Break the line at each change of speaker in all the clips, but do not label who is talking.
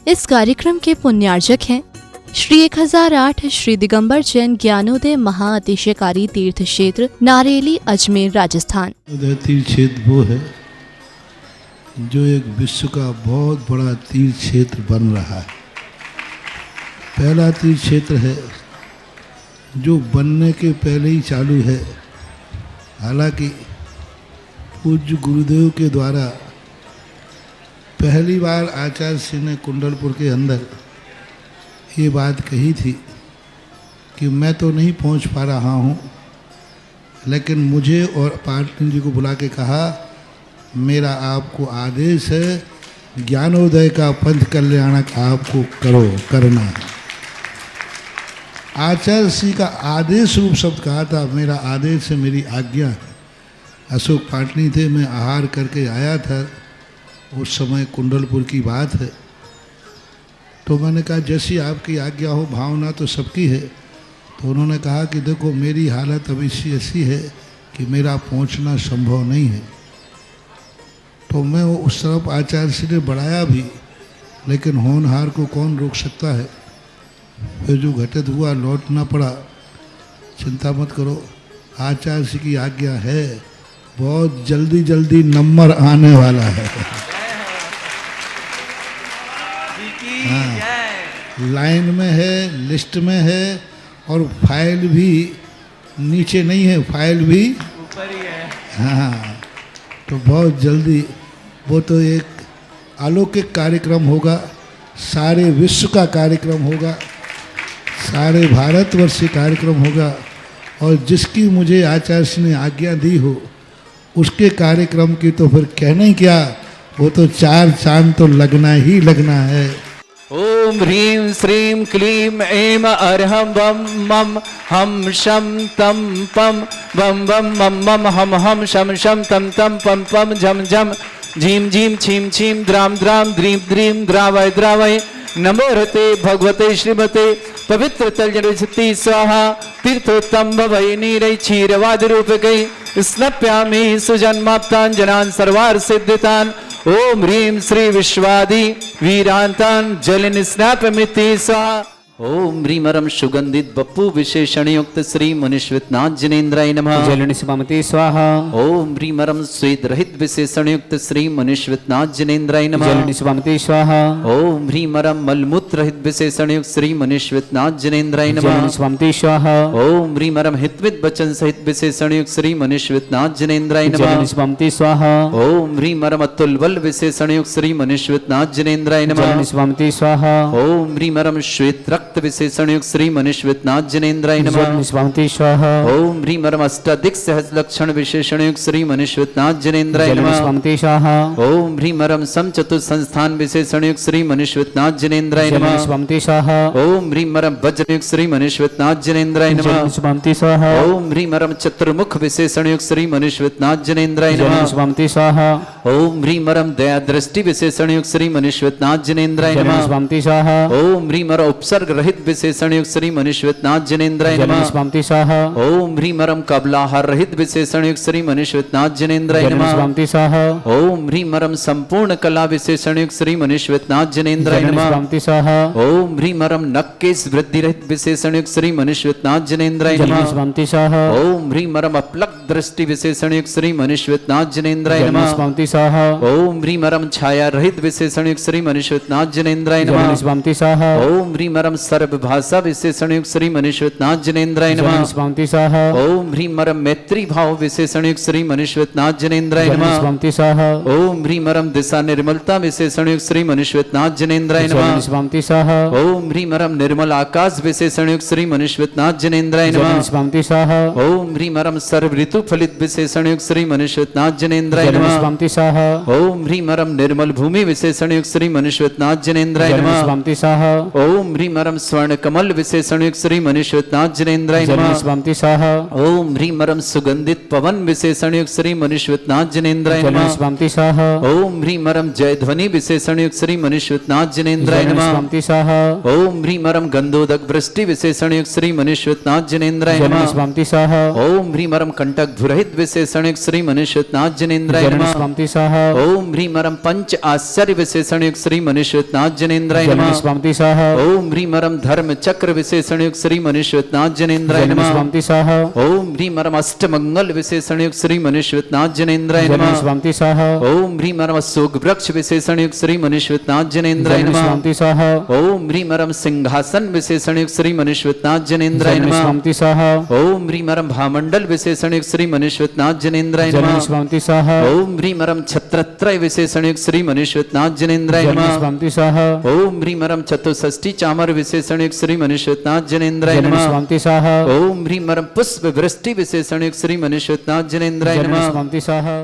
इस कार्यक्रम के पुण्यार्जक हैं श्री 1008 श्री दिगंबर जैन ज्ञानोदय महाअतिशयकारी तीर्थ क्षेत्र नारेली अजमेर राजस्थान।
तीर्थ क्षेत्र वो है जो एक विश्व का बहुत बड़ा तीर्थ क्षेत्र बन रहा है। पहला तीर्थ क्षेत्र है जो बनने के पहले ही चालू है। हालांकि पूज्य गुरुदेव के द्वारा पहली बार आचार्य श्री ने कुंडलपुर के अंदर ये बात कही थी कि मैं तो नहीं पहुंच पा रहा हूं, लेकिन मुझे और पाटनी जी को बुला के कहा मेरा आपको आदेश है, ज्ञानोदय का पंथ कल्याणक आपको करना है। आचार्य श्री का आदेश रूप शब्द कहा था, मेरा आदेश है, मेरी आज्ञा है। अशोक पाटनी थे, मैं आहार करके आया था, उस समय कुंडलपुर की बात है। तो मैंने कहा जैसी आपकी आज्ञा हो, भावना तो सबकी है। तो उन्होंने कहा कि देखो मेरी हालत अभी ऐसी है कि मेरा पहुंचना संभव नहीं है। तो मैं वो उस तरफ आचार्य श्री ने बढ़ाया भी, लेकिन होनहार को कौन रोक सकता है। फिर जो घटित हुआ लौटना पड़ा। चिंता मत करो, आचार्य श्री की आज्ञा है, बहुत जल्दी जल्दी नंबर आने वाला है। हाँ, लाइन में है, लिस्ट में है, और फाइल भी नीचे नहीं है, फाइल भी
ऊपर ही है।
हाँ, तो बहुत जल्दी वो तो एक अलौकिक कार्यक्रम होगा, सारे विश्व का कार्यक्रम होगा, सारे भारतवर्ष का कार्यक्रम होगा। और जिसकी मुझे आचार्य ने आज्ञा दी हो उसके कार्यक्रम की तो फिर कहना ही क्या, वो तो 4 चांद तो लगना ही लगना है।
ओम ह्रीं श्रीं क्लीं ऐं अर्हं वं मं हम शम तम पम वम वम मम मम हम हम शम शम तम तम पम पम झम झम झीम झीम छीम छीम द्राम द्राम द्रीम द्रीम द्रावय द्रावय नमो रते भगवते श्रीमते पवित्र तलजति स्वाहा तीर्थोत्तम भवै नीरै क्षीरवाद रूपकै स्नप्यामि सुजन्माप्तान् जनान् सर्वार्थ सिद्धितान्। ओम ह्रीं श्री विश्वादि वीरांतान जलिन स्नापमिति स्वाहा। ओम ह्रीमरम सुगंधित बप्पु विशेषण युक्त श्री मुनिश्वितनाथ जिनेन्द्राय नमः।
जलिन स्वामते स्वाहा।
ओम ह्रीमरम स्वेद रहित विशेषण युक्त श्री मुनिश्वितनाथ जिनेन्द्राय नमः।
जलिन स्वामते स्वाहा।
ओम ह्रीमरम मलमूत्र रहित विशेषण युक्त श्री मुनिश्वितनाथ जिनेन्द्राय नमः।
जलिन स्वामते स्वाहा।
ओम ह्रीमरम हितविद वचन सहित विशेषण युक्त श्री मुनिश्वितनाथ जिनेन्द्राय नमः।
जलिन स्वामते स्वाहा।
ओम ह्रीमरम अतुल बल विशेषण युक्त श्री मुनिश्वितनाथ जिनेन्द्राय नमः।
जलिन स्वामते स्वाहा।
ओम ह्रीमरम श्वेत रक्त विशेषण युक्त श्री मुनिश्वितनाथ जिनेन्द्राय नमः।
जलिन स्वामते स्वाहा।
ओम ह्रीमरम अष्टाधिक सहज लक्षण विशेषण युक्त श्री मुनिश्वितनाथ जिनेन्द्राय
जलिन
नमः।
स्वामते स्वाहा।
ओम ह्रीमरम समचतुर संस्थान विशेषण युक्त श्री मुनिश्वितनाथ जिनेन्द्राय
जलिन
नमः।
स्वामते स्वाहा।
ओम ह्रीमरम वज्र युक्त श्री मुनिश्वितनाथ जिनेन्द्राय नमः।
जलिन स्वामते स्वाहा।
ओम ह्रीमरम चतुर्मुख विशेषण युक्त श्री मुनिश्वितनाथ जिनेन्द्राय
जलिन
नमः।
स्वामते स्वाहा।
ओम ह्रीमरम दया दृष्टि विशेषण युक्त श्री मुनिश्वितनाथ जिनेन्द्राय
जलिन
नमः।
स्वामते स्वाहा।
ओम ह्रीमरम उपसर्ग रहित विशेषण युक्त श्री मुनिश्वितनाथ जिनेन्द्राय
जलिन
नमः।
स्वामते स्वाहा।
ओम ह्रीमरम कबलाहार रहित विशेषण युक्त श्री मुनिश्वितनाथ जिनेन्द्राय
जलिन
नमः।
स्वामते स्वाहा।
ओम ह्रीमरम संपूर्ण कला विशेषण युक्त श्री मुनिश्वितनाथ जिनेन्द्राय
जलिन
नमः।
स्वामते स्वाहा।
ओम ह्रीमरम नक्केश वृद्धि रहित विशेषण युक्त श्री मुनिश्वितनाथ जिनेन्द्राय
जलिन
नमः।
स्वामते स्वाहा।
ओम ह्रीमरम अपलक दृष्टि विशेषण युक्त श्री मुनिश्वितनाथ जिनेन्द्राय
जलिन
नमः।
स्वामते स्वाहा।
ओम ह्रीमरम छाया रहित विशेषण युक्त श्री मुनिश्वितनाथ जिनेन्द्राय
जलिन
नमः।
स्वामते स्वाहा।
ओम ह्रीमरम सर्व भाषा विशेषण युक्त श्री मुनिश्वितनाथ जिनेन्द्राय
जलिन
नमः।
स्वामते स्वाहा।
ओम ह्रीमरम मैत्री भाव विशेषण युक्त श्री मुनिश्वितनाथ जिनेन्द्राय
जलिन
नमः।
स्वामते स्वाहा।
ओम ह्रीमरम दिशा निर्मलता विशेषण युक्त श्री मुनिश्वितनाथ जिनेन्द्राय
जलिन
नमः।
स्वामते स्वाहा।
ओम ह्रीमरम निर्मल आकाश विशेषण युक्त श्री मुनिश्वितनाथ जिनेन्द्राय
जलिन
नमः।
स्वामते स्वाहा।
ओम ह्रीमरम सर्व ऋतु फलित विशेषण युक्त श्री मुनिश्वितनाथ जिनेन्द्राय
जलिन
नमः।
स्वामते स्वाहा।
ओम ह्रीमरम निर्मल भूमि विशेषण युक्त श्री मुनिश्वितनाथ जिनेन्द्राय
जलिन
नमः।
स्वामते स्वाहा।
ओम ह्रीमरम स्वर्ण कमल विशेषण युक्त श्री मुनिश्वितनाथ जिनेन्द्राय
जलिन
नमः।
स्वामते स्वाहा।
ओम ह्रीमरम सुगंधित पवन विशेषण युक्त श्री मुनिश्वितनाथ जिनेन्द्राय
जलिन
नमः।
स्वामते स्वाहा।
ओम ह्रीमरम जय ध्वनि विशेषण युक्त श्री मुनिश्वितनाथ जिनेन्द्राय
जलिन
नमः।
स्वामते स्वाहा।
ओम ह्रीमरम गंधोदक वृष्टि विशेषण युक्त श्री मुनिश्वितनाथ जिनेन्द्राय
जलिन
नमः।
स्वामते स्वाहा।
ओम ह्रीमरम कंटक लघुरहित विशेषणयुक्त श्री मनुष्यनाथ जनेन्द्राय
जन्म
नमः।
स्वामी स्वाहा
ओम ह्रीं मरम पंच आश्चर्य विशेषणयुक्त श्री मनुष्यनाथ जनेन्द्राय
जन्म
नमः।
स्वामी स्वाहा
ओम ह्रीं मरम धर्म चक्र विशेषणयुक्त श्री मनुष्यनाथ जनेन्द्राय
जन्म
नमः।
स्वामी स्वाहा
ओम ह्रीं मरम अष्टमंगल विशेषणयुक्त श्री मनुष्यनाथ जनेन्द्राय
जन्म
नमः।
स्वामी स्वाहा
ओम ह्रीं मरम अशोक वृक्ष विशेषणयुक्त श्री मनुष्यनाथ जनेन्द्राय
जन्म
नमः।
स्वामी स्वाहा
ओम ह्रीं मरम सिंहासन विशेषणयुक्त श्री मनुष्यनाथ जनेन्द्राय
जन्म
नमः।
स्वामी स्वाहा
ओम ह्रीं मरम भामंडल विशेषणयुक्त श्री मनुष्यनाथ जनेन्द्राय
जन्म
नमः।
स्वामी स्वाहा
ओम ह्रीं मरम छत्रत्रय विशेषणयुक्त श्री मनुष्यनाथ जनेन्द्राय
जन्म
नमः।
स्वामी स्वाहा
ओम ह्रीं मरम चतुष्षष्ठी चामर विशेषणयुक्त श्री मनुष्यनाथ जनेन्द्राय
जन्म
नमः।
स्वामी स्वाहा
ओम ह्रीं मरम पुष्प वृष्टि विशेषणयुक्त श्री मनुष्यनाथ जनेन्द्राय
जन्म
नमः।
स्वामी स्वाहा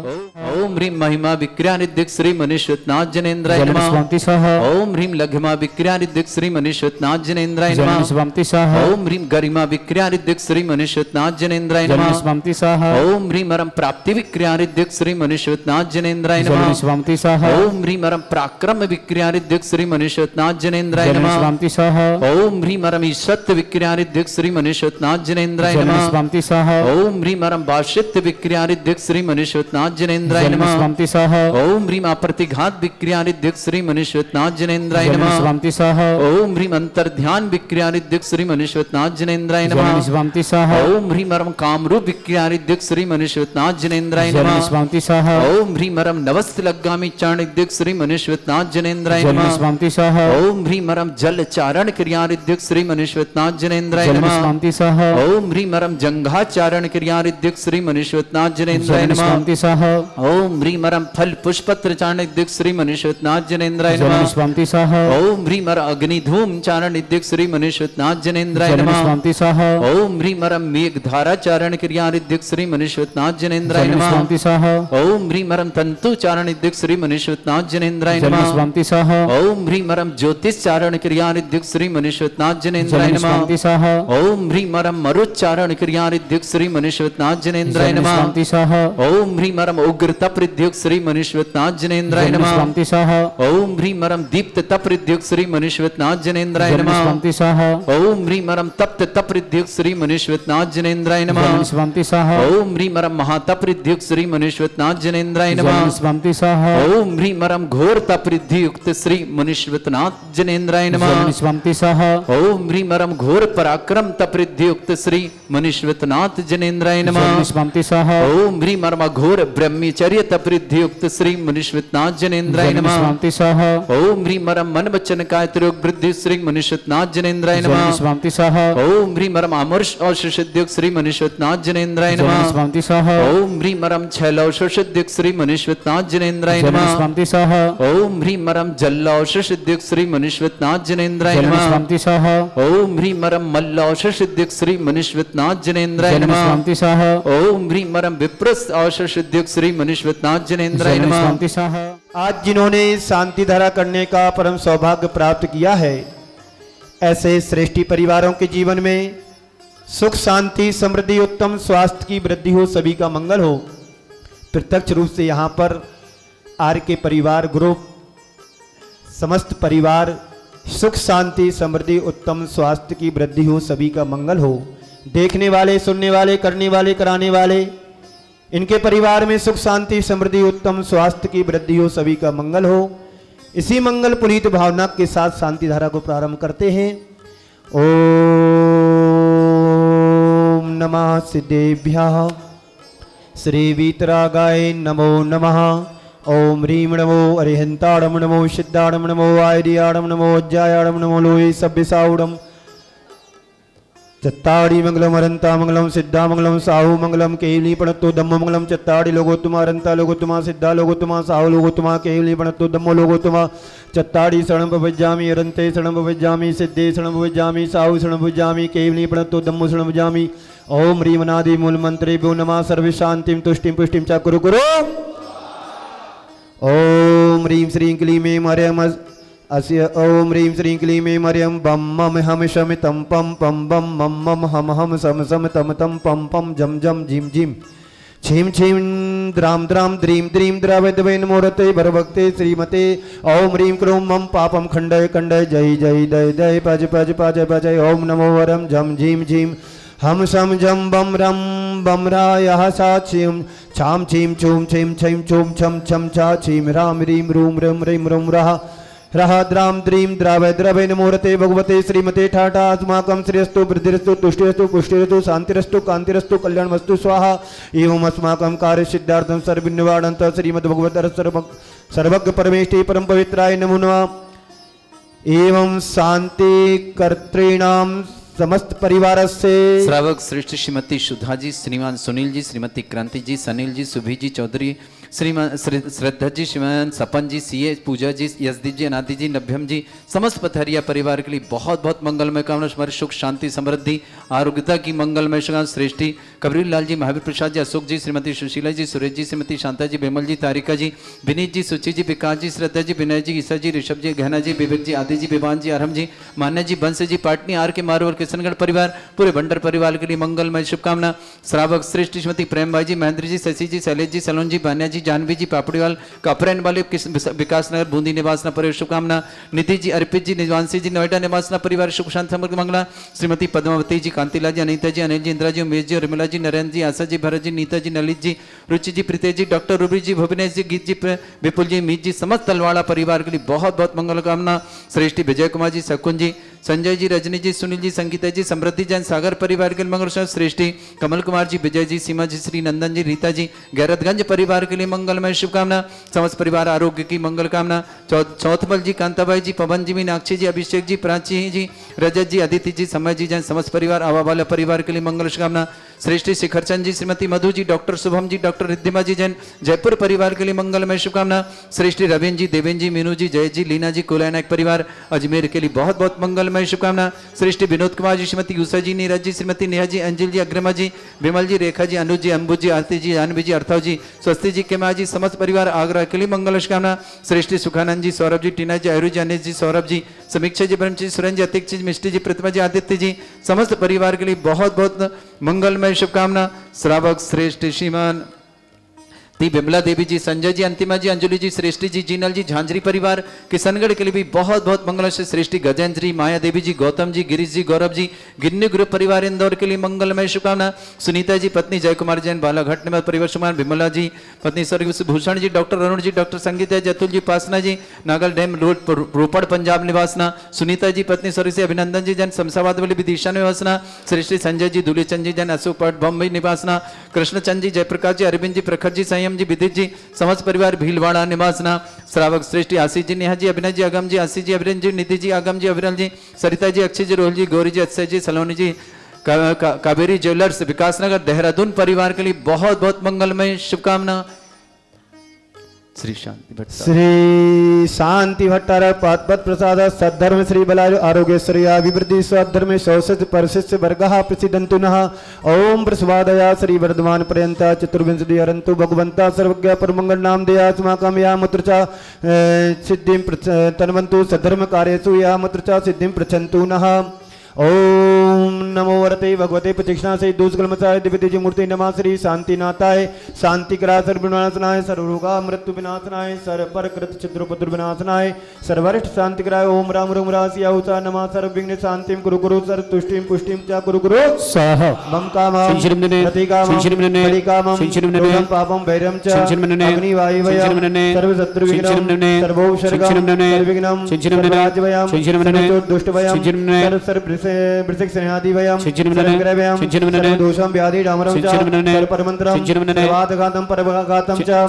ओम ह्रीं महिमा विक्रियानिधिक श्री मनुष्यनाथ जनेन्द्राय
जन्म
नमः।
स्वामी स्वाहा
ओम ह्रीं लघिमा विक्रियानिधिक श्री मनुष्यनाथ जनेन्द्राय
जन्म
नमः।
स्वामी स्वाहा
ओम ह्रीं गरिमा विक्रियानिधिक श्री मनुष्यनाथ जनेन्द्राय
जन्म
नमः।
स्वामी स्वाहा
ओम ह्रीं मरम प्राप्ति विक्रियानिधिक श्री मनुष्यनाथ जनेन्द्राय
जन्म
नमः।
स्वामी स्वाहा
ओम ह्रीं मरम पराक्रम विक्रियानिधिक श्री मनुष्यनाथ जनेन्द्राय
जन्म
नमः।
स्वामी स्वाहा
ओम ह्रीं मरम ईशत्व विक्रियानिधिक श्री मनुष्यनाथ जनेन्द्राय
जन्म
नमः।
स्वामी स्वाहा
ओम ह्रीं मरम भाषित्व विक्रियानिधिक श्री मनुष्यनाथ जनेन्द्राय
जन्म
नमः।
स्वामी स्वाहा
ओम ह्रीं अप्रतिघात विक्रियानिधिक श्री मनुष्यनाथ जनेन्द्राय
जन्म
नमः।
स्वामी स्वाहा
ओम ह्रीं अंतर्ध्यान विक्रियानिधिक श्री मनुष्यनाथ जनेन्द्राय
जन्म
नमः।
स्वामी स्वाहा
ओम ह्रीं मरम कामरूप विक्रियानिधिक श्री मनुष्यनाथ जनेन्द्राय
जन्म
नमः।
स्वामी स्वाहा
ओम ह्रीं मरम नवस्त लग्गामी चारणिधिक श्री मनुष्यनाथ जनेन्द्राय
जन्म
नमः।
स्वामी स्वाहा
ओम ह्रीं मरम जल चारण क्रियानिधिक श्री मनुष्यनाथ जनेन्द्राय
जन्म
नमः।
स्वामी स्वाहा
ओम ह्रीं मरम जंघा चारण क्रियानिधिक श्री मनुष्यनाथ जनेन्द्राय
जन्म
नमः।
स्वामी स्वाहा
ओम ह्रीं मरम फल पुष्पत्र चारणिधिक श्री मनुष्यनाथ जनेन्द्राय
जन्म
नमः।
स्वामी स्वाहा
ओम ह्रीं मरम अग्निधूम चारणिधिक श्री मनुष्यनाथ जनेन्द्राय
जन्म
नमः।
स्वामी स्वाहा
ओम ह्रीं मरम मेघधारा चारण क्रियानिधिक श्री मनुष्यनाथ जनेन्द्राय
जन्म
नमः।
स्वामी स्वाहा
ओम ह्रीं मरम तंतु चारणिधिक श्री मनुष्यनाथ जनेन्द्राय
जन्म
नमः।
स्वामी स्वाहा
ओम ह्रीं मरम ज्योतिष चारण क्रियानिधिक श्री मनुष्यनाथ जनेन्द्राय
जन्म
नमः।
स्वामी स्वाहा
ओम ह्रीं मरम मरुच्चारण क्रियानिधिक श्री मनुष्यनाथ जनेन्द्राय
जन्म
नमः।
स्वामी स्वाहा
ओम ह्रीं मरम उग्र तपृद्युक्त श्री मनुष्यनाथ जनेन्द्राय
जन्म
नमः।
स्वामी स्वाहा
ओम ह्रीं मरम दीप्त तपृद्युक्त श्री मनुष्यनाथ जनेन्द्राय
जन्म
नमः।
स्वामी स्वाहा
ओम ह्रीं मरम तप्त तपृद्युक्त श्री मनुष्यनाथ जनेन्द्राय नमः।
जन्म स्वामी स्वाहा
ओम ह्रीं मरम महातपृद्युक्त श्री मनुष्यनाथ जनेन्द्राय
जन्म
नमः।
स्वामी स्वाहा
ओम ह्रीं मरम घोर तपृद्युक्त श्री मनुष्यनाथ जनेन्द्राय
जन्म
नमः।
स्वामी स्वाहा
ओम ह्रीं मरम घोर पराक्रम तपृद्युक्त श्री मनुष्यनाथ जनेन्द्राय नमः।
जन्म स्वामी स्वाहा
ओम ह्रीं मरम घोर ब्रह्मचर्य तपृद्युक्त श्री मनुष्यनाथ जनेन्द्राय
जन्म
नमः।
स्वामी स्वाहा
ओम ह्रीं मरम मन वचन कायत्रोग वृद्धि श्री मनुष्यनाथ जनेन्द्राय
जन्म
नमः।
स्वामी स्वाहा
ओम ह्रीं मरम अमर्ष औषधियुक्त श्री मनुष्यनाथ जनेन्द्राय
जन्म
नमः।
स्वामी स्वाहा
ओम ह्रीं मरम छैलौषधियुक्त श्री मनुष्यनाथ जनेन्द्राय
जन्म
नमः।
स्वामी स्वाहा
ओम ह्रीं मरम जल्लौषधियुक्त श्री मनुष्यनाथ जनेन्द्राय
जन्म
नमः।
स्वामी स्वाहा
ओम ह्रीं मरम मल्लौषधियुक्त श्री मनुष्यनाथ जनेन्द्राय
जन्म
नमः।
स्वामी स्वाहा
ओम ह्रीं मरम विप्रस औषधियुक्त श्री मनुष्यनाथ जनेन्द्राय
जन्म
नमः।
स्वामी स्वाहा
आज जिन्होंने शांति धारा करने का परम सौभाग्य प्राप्त किया है, ऐसे श्रेष्ठी परिवारों के जीवन में सुख शांति समृद्धि उत्तम स्वास्थ्य की वृद्धि हो, सभी का मंगल हो। प्रत्यक्ष रूप से यहाँ पर आर के परिवार ग्रुप समस्त परिवार सुख शांति समृद्धि उत्तम स्वास्थ्य की वृद्धि हो, सभी का मंगल हो। देखने वाले, सुनने वाले, करने वाले, कराने वाले, इनके परिवार में सुख शांति समृद्धि उत्तम स्वास्थ्य की वृद्धि हो, सभी का मंगल हो। इसी मंगल पुनीत भावना के साथ शांति धारा को प्रारंभ करते हैं। ओम नमः सिद्धेभ्यः श्री वीतरागाय नमो नमः। ओम ह्रीं नमो अरिहंताड़म नमो सिद्धाड़म नमो आयर्याड़म नमो अज्जायाड़म नमो लोये सभ्यसाउड़म। चत्ताड़ी मंगलम अरंता मंगलम सिद्धा मंगलम साहु मंगलम केवली पणत्तो धम्मो मंगलम चत्ताड़ी लोगोत्तमा अरंता लोगोत्तमा सिद्धा लोगोत्तमा साहु लोगोत्तमा केवली पणत्तो धम्मो लोगोत्तमा। चत्ताड़ी शरणं भजामि अरंते शरणं भजामि सिद्धे शरणं भजामि साहु शरणं भजामि केवली पणत्तो धम्मो शरणं भजामि। ओम ह्रीं अनादि मूल मंत्रेभ्यो नमः सर्व शांतिं तुष्टिं पुष्टिं च कुरु कुरु। ओम ह्रीं श्रीं क्लीं ऐं मर्यम अस्य ओम ह्रीं श्रीं क्लीं ऐं मर्यम बम मम हम शमितं पम पम बम मम मम हम हम सम सम तम तम पम पम जम जम झिम झिम छीम छीम द्राम द्राम द्रीम द्रीम द्रावद्वै नमोरते भरभक्ते श्रीमते। ओम ह्रीं क्लीं मम पापम खंडय खंडय जय जय दय दय पज पज पज पजय। ओम नमो वरम झम झीम झीम हम शम जम बम रम बम रायः सा छीम छाम छीम छूम छीम छीम छूम छम छम छा छीम राम रीम रूम रम रिम रुम रहा रह द्राम द्रीम द्रावय द्रवय नमोरते भगवते श्रीमते ठाठा अस्माकं श्रेयस्तु वृद्धिरस्तु तुष्टिरस्तु पुष्टिरस्तु शांतिरस्तु कांतिरस्तु कल्याणमस्तु स्वाहा एवं अस्माकं कार्य सिद्धार्थं सर्वनिवारणं श्रीमद्भगवतः सर्वज्ञ परमेष्टि परम पवित्राय नमो नमः। एवं शांति कर्तॄणां समस्त परिवार से
श्रावक श्रेष्ठ श्रीमती सुधा जी, श्रीमान सुनील जी, श्रीमती क्रांति जी, सनील जी, सुभी जी चौधरी, श्रीमान श्रद्धा जी, श्रीमान सपन जी, सीए पूजा जी, यशदीप जी, अनादि जी, नभ्यम जी, समस्त पथरिया परिवार के लिए बहुत बहुत मंगलमय कामना, हमारे सुख शांति समृद्धि आरोग्यता की मंगलमय शुभकामना। श्रेष्ठी कबीर लाल जी, महावीर प्रसाद जी, अशोक जी, श्रीमती सुशीला जी, सुरेश जी, श्रीमती शांता जी, बिमल जी, तारिका जी, विनीत जी, सुचि जी, विकास जी, श्रद्धा जी, विनय जी, ईसा जी, ऋषभ जी, गहना जी, विवेक जी, आदि जी, विवान जी, आरम जी, मान्य जी, बंस जी, पाटनी आर के मारोवर किशनगढ़ परिवार, पूरे भंडर परिवार के लिए मंगलमय शुभकामना। श्रावक श्रेष्ठ श्रीमती प्रेम भाई जी, महेंद्र जी, शशि जी, शैलेश जी, सलोन जी, भान्या जी, जानवी जी, पापड़ीवाल कपरेन वाले विकास नगर बूंदी निवासना परिवार शुभकामना। निधि जी, अर्पित जी, निवासी जी, नोएडा निवासना परिवार सुख शांति समृद्धि मंगला। श्रीमती पद्मावती जी, कांतिला जी, अनीता जी, अनिल जी, इंदिरा जी, उमेश जी, उर्मिला जी, नरेंद्र जी, आशा जी, भरत जी, नीता जी, ललित जी, रुचि जी, प्रीतेश जी, डॉक्टर रूबी जी, भुवनेश जी, गीत जी, विपुल जी, मीत जी, समस्त तलवाड़ा परिवार के लिए बहुत बहुत मंगल कामना। श्रेष्ठी विजय कुमार जी, शकुन जी, संजय जी, रजनी जी, सुनील जी, संगीता जी, समृद्धि जैन सागर परिवार के लिए मंगल। श्रेष्ठी कमल कुमार जी, विजय जी, सीमा जी, श्री नंदन जी, रीता जी, गैरतगंज परिवार के लिए मंगलमय शुभकामना। समस्त परिवार आरोग्य की मंगल कामना। चौथमल जी, कांताबाई जी, पवन जी, मीनाक्षी जी, अभिषेक जी, प्राची जी, रजत जी, अदिति जी, समय जी, जैन समस्त परिवार आवा वाला परिवार के लिए मंगल शुभकामना। श्रेष्ठी शिखरचंद जी, श्रीमती मधु जी, डॉक्टर शुभम जी, डॉक्टर रिद्धिमा जी, जैन जयपुर परिवार के लिए मंगलमय शुभकामना। श्रेष्ठी रवीन जी, देवेन जी, मीनू जी, जय जी, लीना जी, कोला नायक परिवार अजमेर के लिए बहुत बहुत मंगलमय शुभकामना। श्रेष्ठी विनोद कुमार जी, श्रीमती यूसा जी, नीरज जी, श्रीमती नेहा जी, अंजल जी, अग्रमा जी, विमल जी, रेखा जी, अनुज जी, अंबु जी, आरती जी, जानवी जी, अर्थव जी, स्वस्ति जी, केमा जी, समस्त परिवार आगरा के लिए मंगल शुभकामना। श्रेष्ठी सुखानंद जी, सौरभ जी, टीना जी, आयुष जी, अनिश जी, सौरभ जी, समीक्षा जी, ब्रह्म जी, सुरेंद्र जी, अतिक जी, मिष्टी जी, प्रतिमा जी, आदित्य जी, समस्त परिवार के लिए बहुत बहुत मंगलमय शुभकामना। श्रावक श्रेष्ठ श्रीमान विमला देवी जी, संजय जी, अंतिमा जी, अंजलि जी, श्रेष्ठी जी, जीनल जी, झांझरी परिवार किशनगढ़ के लिए भी बहुत बहुत मंगल से। श्रेष्ठी गजेंद्र जी, माया देवी जी, गौतम जी, गिरीश जी, गौरव जी, गिन्नी ग्रुप परिवार इंदौर के लिए मंगलमय शुभकामना। सुनीता जी, पत्नी जय कुमार जैन, बालाघाट निवास परिवार शुभकामना। विमला जी, पत्नी स्वर्गीय भूषण जी, डॉक्टर अरुण जी, डॉक्टर संगीता जी, अतुल जी, पासना जी, नागल डैम रोपड़ पंजाब निवासना। सुनीता जी, पत्नी स्वर्गीय अभिनंदन जी, जैन शमशाबाद वाली विदिशा निवासना। श्रेष्ठी संजय जी, दुलीचंद जी, जैन अशोक पाट बम्बई निवासना। कृष्णचंद जी, जयप्रकाश जी, अरविंद जी, प्रखर जी, संयम जी, विदित जी, समस्त परिवार भीलवाड़ा निवासना। श्रावक श्रेष्ठी आशीष जी, नेहा जी, अभिनय जी, अगम जी, आशीष जी, अभिरन जी, निधि जी, आगम जी, अविरल जी, सरिता जी, अक्षय जी, रोहल जी, गौरी जी, अक्षय जी, सलोनी जी, कावेरी ज्वेलर्स विकासनगर देहरादून परिवार के लिए बहुत बहुत मंगलमय शुभकामना। श्री शांति भट्ट
श्री शांति भट्टार पादपद प्रसाद सद्धर्म श्री बलाय आरोग्यश्रिया विवृद्धि स्वधर्म शौषज परशिष्य वर्गः प्रसिद्धन्तु नः। ओम प्रसवादया श्री वर्धमान पर्यंत चतुर्विंशति अरंतु भगवंता सर्वज्ञ परमंगल नाम दया अस्माकं या मुत्र च सिद्धिं तन्वन्तु सद्धर्म कार्येषु या मुत्र च सिद्धिं पृच्छन्तु नः। ओम नमो वरते भगवते प्रतीक्षणा से दूषकलमसाय दिव्य तेज मूर्ति नमः। श्री शांतिनाथाय शांतिकरा सर्वविनाशनाय सर्वरोगा मृत्यु विनाशनाय सर्वपरकृत चिद्रोपद्र विनाशनाय सर्वरिष्ठ शांतिकराय ओम राम राम रासिया उचा नमः। सर्वविघ्न शांतिं कुरु कुरु सर्वतुष्टिं पुष्टिं च कुरु कुरु
स्वाहा
मम कामं प्रतिकामं परिकामं योगं पापं वैरं च अग्निवायुवयं सर्वशत्रुविघ्नं सर्वौषधं सर्वविघ्नं सर्वराज्यवयं सर्वदुष्टवयं सर्व वृश्चिक स्नेहादिवयं सर्वग्रहवयं सर्वदोषं व्याधि डामरं च सर्वपरमन्त्रं सर्वातघातं परघातं च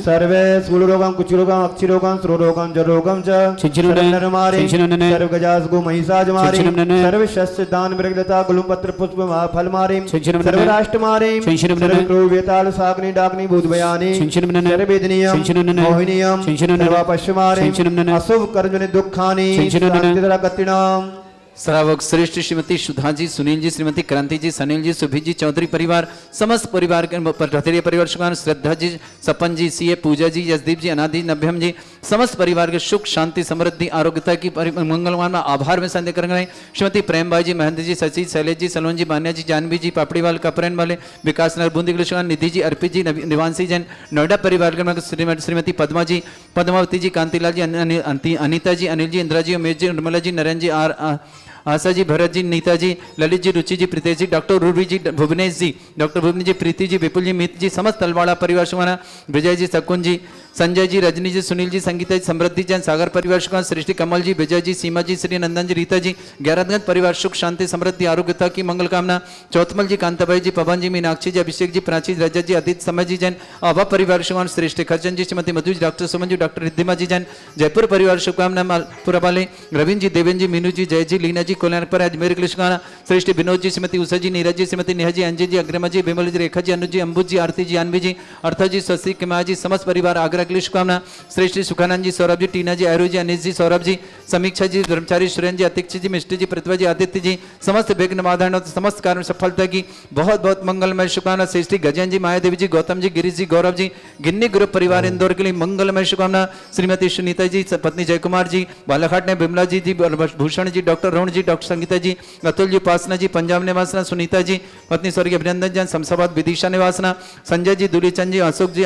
सर्वे स्थूलरोगं कुष्ठरोगं अक्षिरोगं श्रोरोगं जरोगं च सर्वनरमारि सर्वगजासगो महिषाजमारि सर्वशस्य दान मृगलता गुलुपत्र पुष्प फलमारि सर्वराष्ट्रमारि सर्वक्रोव्यताल साग्नि डाग्नि भूतभयानि सर्ववेदनीयं मोहिनीयं सर्वापश्यमारि अशुभ कर्मजनि दुःखानि शान्तिधरा कत्रिणाम्।
श्रावक श्रेष्ठ श्रीमती सुधा जी, सुनील जी, श्रीमती क्रांति जी, सनील जी, सुभी जी, चौधरी परिवार समस्त परिवार के पथरिया परिवार शुभकामना। श्रद्धा जी, सपन जी, सीए पूजा जी, यशदीप जी, अनादि नभ्यम जी, समस्त परिवार के सुख शांति समृद्धि आरोग्यता की मंगल कामना। आभार में संदेह करेंगे। श्रीमती प्रेम भाई जी, महेंद्र जी, सची, शैलेश जी, सलोन जी, मान्या जी, जानवी जी, पापड़ीवाल कपरेन वाले विकास नगर बूंदी के लिए शुभकामना। निधि जी, अर्पित जी, निवासी जैन नोएडा परिवार के श्रीमती पद्मा जी, पद्मावती जी, कांतिलाल जी, अनिता जी, अनिल जी, इंदिरा जी, उमेश जी, निर्मला जी, नरेंद्र जी, आशा जी, भरत जी, नीता जी, ललित जी, रुचि जी, प्रीतेश जी, डॉक्टर रूबी जी, भुवनेश जी, डॉक्टर भुवनेश जी, प्रीति जी, विपुल जी, मित जी, समस्त तलवाड़ा परिवार शुभाना, विजय जी, शकुन जी, संजय जी, रजनी जी, सुनील जी, संगीता जी, समृद्धि जैन, सागर परिवार शुभाना, सृष्टि, कमल जी, विजय जी, सीमा जी, श्री नंदन जी, रीता जी, ग्यारहगंज परिवार सुख शांति समृद्धि आरोग्यता की मंगल कामना, चौथमल जी, कांताबाई जी, पवन जी, मीनाक्षी जी, अभिषेक जी, प्राची, रजत जी, अदित समय जी जैन, अभा परिवार शुभान, श्रेष्ठ खर्चन जी, श्रीमती मधु जी, डॉक्टर सुमन जी, डॉक्टर रिद्धिमा जी जैन, जयपुर परिवार शुभकामना, मालपुरा वाले रविंद्र जी, देवेंद्र जी, मीनू जी, जय जी, लीना जी, कल्याणपुर अजमेर के लिए शुभकामना, श्रेष्ठ विनोद जी, श्रीमती उषा जी, नीरज जी, श्रीमती नेहा जी, अंजय जी, अग्रमा जी, विमल जी, रेखा जी, अनुज जी, अंबुज जी, आरती जी, अनवी जी, अर्था जी, शशि कुमार जी, समस्त परिवार आगरा के लिए शुभकामना, श्रेष्ठ सुखानंद जी, सौरभ जी, टीना जी, आयरू जी, अनिश जी, सौरभ जी, समीक्षा जी, ब्रह्मचारी, सुरेंद्र जी, अतिक्षी जी, मिष्टी जी, प्रतिभा जी, आदित्य जी, समस्त विघ्न बाधाओं समस्त कार्य में सफलता की बहुत बहुत मंगलमय शुभकामना, श्रेष्ठी गजन जी, माया देवी जी, गौतम जी, गिरीश जी, गौरव जी, गिन्नी ग्रुप परिवार इंदौर के लिए मंगलमय शुभकामना, श्रीमती सुनीता जी, पत्नी जयकुमार जी, बालाघाट ने बिमला जी, भूषण जी, डॉक्टर रोहन जी, डॉक्टर संगीता जी, अतुल जी, उपासना जी, पंजाब निवासना, सुनीता जी, पत्नी स्वर्गीय अभिनंदन जी, शमशाबाद विदिशा निवासना, संजय जी, दूलीचंद जी, अशोक जी,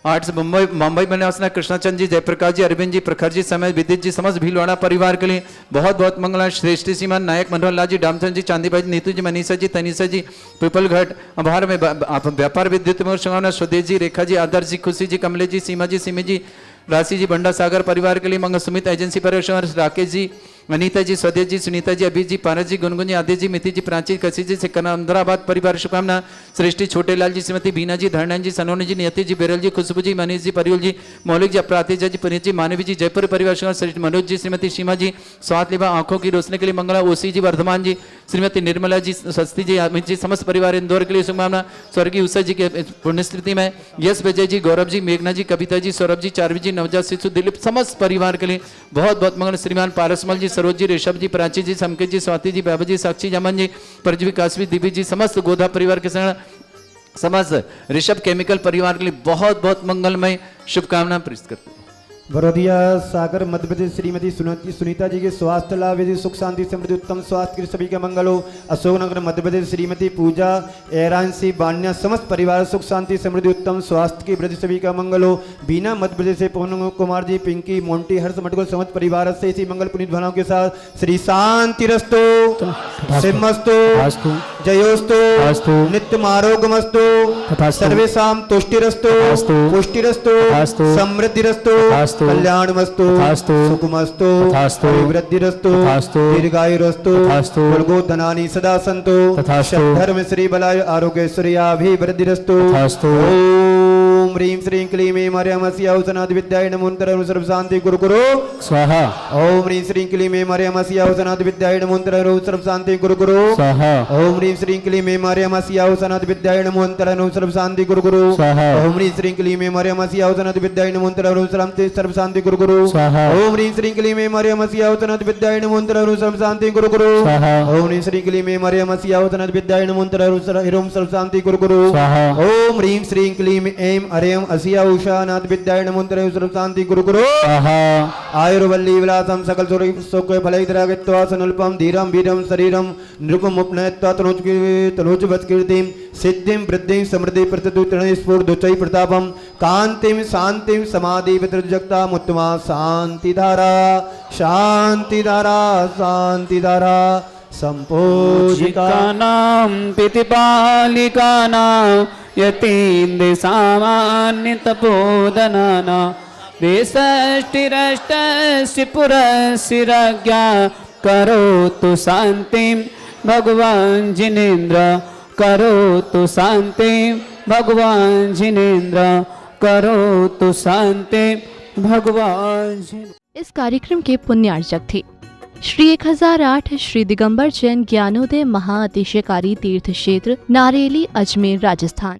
8 से मुंबई में निवासना, कृष्णाचंद जी, जयप्रकाश जी, अरविंद जी, प्रखर जी, समय विदित जी, समस्त भीलवाड़ा परिवार के लिए बहुत बहुत मंगल, श्रेष्ठ सीमान, नायक मनोहर लाल जी, डामचंद जी, चांदीबाई जी, नीतू जी, मनीषा जी, तनीषा जी, पीपलघट आभार में व्यापार विद्युत स्वदेश जी, रेखा जी, आदर्श जी, खुशी जी, कमले जी, सीमा जी, सिमी जी, राशि जी, बंडा सागर परिवार के लिए मंगल, सुमित एजेंसी परिवार, राकेश जी, अनीता जी, स्वदेश जी, सुनीता जी, अभी जी, पारस जी, गुनगुन जी, आदित्य जी, मिति जी, प्राची, कसी जी, सिकंदराबाद परिवार शुभकामना, सृष्टि, छोटे लाल जी, श्रीमती बीना जी, धरनैन जी, सनोनी जी, नियति जी, बिरल जी, खुशबू जी, मनीष जी, परियुल जी, मौलिक जी, अपराधी जी, पुनीत जी, मानवी जी, जयपुर परिवार शुभकामना, श्री मनोज जी, श्रीमती सीमा जी, स्वास्थ्य लिबा आंखों की रोशनी के लिए मंगला, ओसी जी, वर्धमान जी, श्रीमती निर्मला जी, सस्ती जी, अमित जी, समस्त परिवार इंदौर के लिए शुभकामना, स्वर्गीय उषा जी के पुण्यस्मृति में यश विजय जी, गौरव जी, मेघना जी, कविता जी, सौरभ जी, चारवी जी, नवजात शिशु, दिलीप, समस्त परिवार के लिए बहुत बहुत मंगल, श्रीमान पारसमल जी, सरोज जी, ऋषभ जी, प्राची जी, समकेत जी, स्वाति जी, बाबा जी, साक्षी जमन जी, प्रज्वी, काशवी, दिव्य जी, समस्त गोधा परिवार के संग समस्त ऋषभ केमिकल परिवार के लिए बहुत बहुत मंगलमय शुभकामना प्रेषित करते हैं।
बड़ौदिया सागर मध्य प्रदेश श्रीमती सुनीता जी के स्वास्थ्य लाभ यदि सुख शांति समृद्धि उत्तम स्वास्थ्य के सभी का मंगल हो। अशोकनगर मध्य प्रदेश श्रीमती पूजा एरांसी बान्या समस्त परिवार सुख शांति समृद्धि उत्तम स्वास्थ्य की वृद्धि सभी का मंगल हो। बीना मध्य प्रदेश से पवन कुमार जी, पिंकी, मोंटी, हर्ष मटकुल समस्त परिवार से इसी मंगल पुनीत भावनाओं के साथ श्री शांति रस्तो, सिमस्तु, जयोस्तु, नित्यम आरोग्यमस्तु, सर्वेषां तुष्टिरस्तु, पुष्टिरस्तु, समृद्धिरस्तु, कल्याणमस्तु, सुखमस्तु, वृद्धिरस्तु, दीर्घायुरस्तु, वर्गोधनानि सदा सन्तु, धर्म श्री बलाय आरोग्यश्वर्याभिवृद्धिरस्तु। ओम ह्रीं श्रीं क्लीं ऐं मर्यामस्या औसनाद विद्याय नमोऽन्तरं सर्व शांति गुरु गुरु
स्वाहा।
ओम ह्रीं श्रीं क्लीं ऐं मर्यामस्या औसनाद विद्याय नमोऽन्तरं सर्व शांति गुरु गुरु
स्वाहा।
ओम ह्रीं श्रीं क्लीं ऐं मर्यामस्या औसनाद विद्याय नमोऽन्तरं सर्व शांति गुरु गुरु
स्वाहा।
ओम ह्रीं श्रीं क्लीं ऐं मर्यामस्या औसनाद विद्याय नमोऽन्तरं सर्व शांति गुरु गुरु
स्वाहा।
ओम ह्रीं श्रीं क्लीं ऐं मर्यामस्या औसनाद विद्याय नमोऽन्तरं सर्व शांति गुरु गुरु
स्वाहा।
ओम ह्रीं श्रीं क्लीं ऐं मर्यामस्या औसनाद विद्याय नमोऽन्तरं सर्व शांति गुरु गुरु
स्वाहा।
ओम ह्रीं श्रीं क्लीं ऐं अर्यं अस्या उषानाथ विद्याय नमोऽन्तरं सर्व शांति गुरु गुरु
स्वाहा।
आयुर्वल्ली विलासं सकल सुख फलैर्द्रागित्वा सनुल्पं धीरं वीरं शरीरं नृपम् उपनयत्वा तनोजवत्कीर्तिं सिद्धिं वृद्धिं समृद्धि प्रतिदुतरणि स्फूर्दुच्चै प्रतापं कान्तिं शान्तिं समाधि वितृजक्ता मुत्तमा शान्तिधारा शान्तिधारा शान्तिधारा संपूजिका
नाम पितिपालिकानां यतीन्द्र सामान्य तपोदनाना देशष्टिरष्टस्य पुरस्सिरज्ञा करोतु शान्तिं भगवान् जिनेन्द्र करोतु शान्तिं भगवान् जिनेन्द्र करोतु शान्तिं भगवान् जिनेन्द्र।
इस कार्यक्रम के पुण्यार्चक थे श्री 1008 श्री दिगंबर जैन ज्ञानोदय महाअतिशयकारी तीर्थ क्षेत्र नारेली, अजमेर, राजस्थान।